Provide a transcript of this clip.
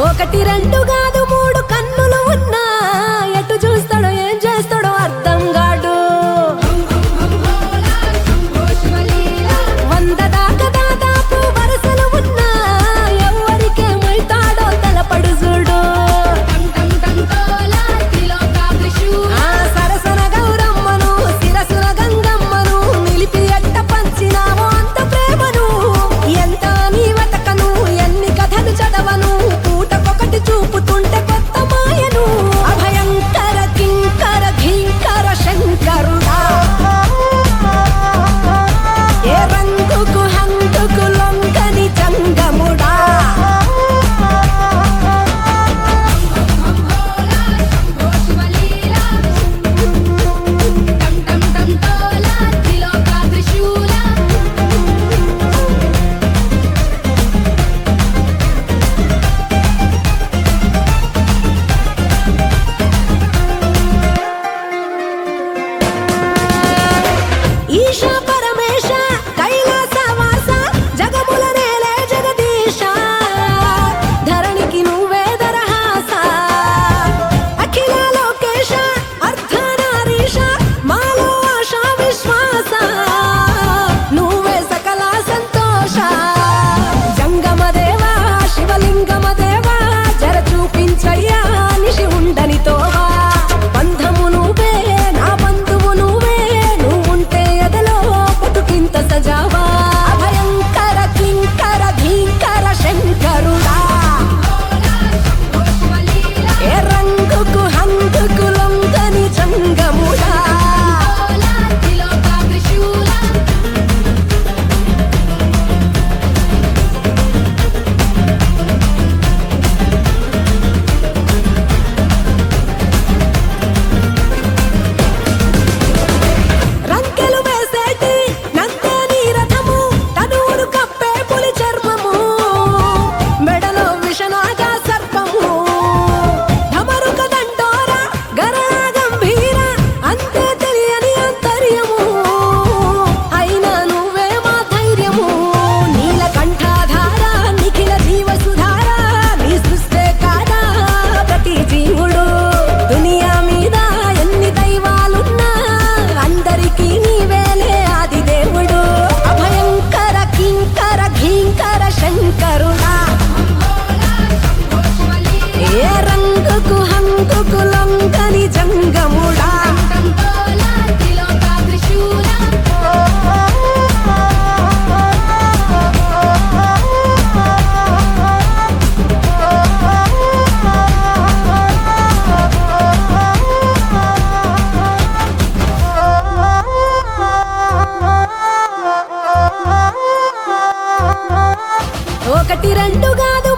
ఒకటి రెండు కాదు మూడు కన్నులు ఉన్నా ఎటు చూస్తాడో ఏం చేస్తాడో అర్థం కాడు. 100 దాకా దాదాపు వరసలు ఉన్నా ఎవరికేమైతాడో తలపడు చూడు. సరసన గౌరమ్మను శిరసున గంగమ్మను నిలిపి ఎట్ట పంచినావో అంత ప్రేమను. ఎంత నీ వెతకను ఎన్ని కథలు చదవను పూటకొకటి చూపుతుంటే కొత్త మాయను. అభయంకర కింకర ఘీంకర శంకరుడా ఏ రంగుకు హంగుకు లొంగని జంగముడా. ఈశ పరమేశ కైలాస వాస జగముల నేలే జగదీశ ధరణికి నువ్వే దరహాస. అఖిల లోకేశ అర్ధనారీశ మాలో ఆశ విశ్వాస నువ్వే సకల సంతోష. జంగమ దేవా శివలింగమ దేవా జర చూపించయ్యా నిషి ఉండని తోవా. బంధము నువ్వే నా బంధువు నువ్వే నువ్వుంటే ఎదలో పుట్టుకింత సజావా. అభయంకర కింకర ధీంకర శంకరుడా ఏ రంగుకు హంగుకు లొంగని జంగముడా. రంకెలు వేసేటి నందే నీ రథము తనూరు కప్పే పులి చర్మము మెడలో విషనాగ సర్పము. ఢమరుక దండోర గరళ గంభీర అంతే తెలియని అంతర్యము. అయినా నువ్వే మా ధైర్యము. నీలకంఠాధార నిఖిల జీవసుధార నీ సృష్టే కాదా ప్రతి జీవుడు. దునియా మీద ఎన్ని దైవాలున్నా అందరికీ నీవేలే ఆది దేవుడు. అభయంకర కింకర ఘీంకర శంకరుడా ఏ రంగుకు హంగుకు లొంగని జంగముడా. ఒకటి రెండు కాదు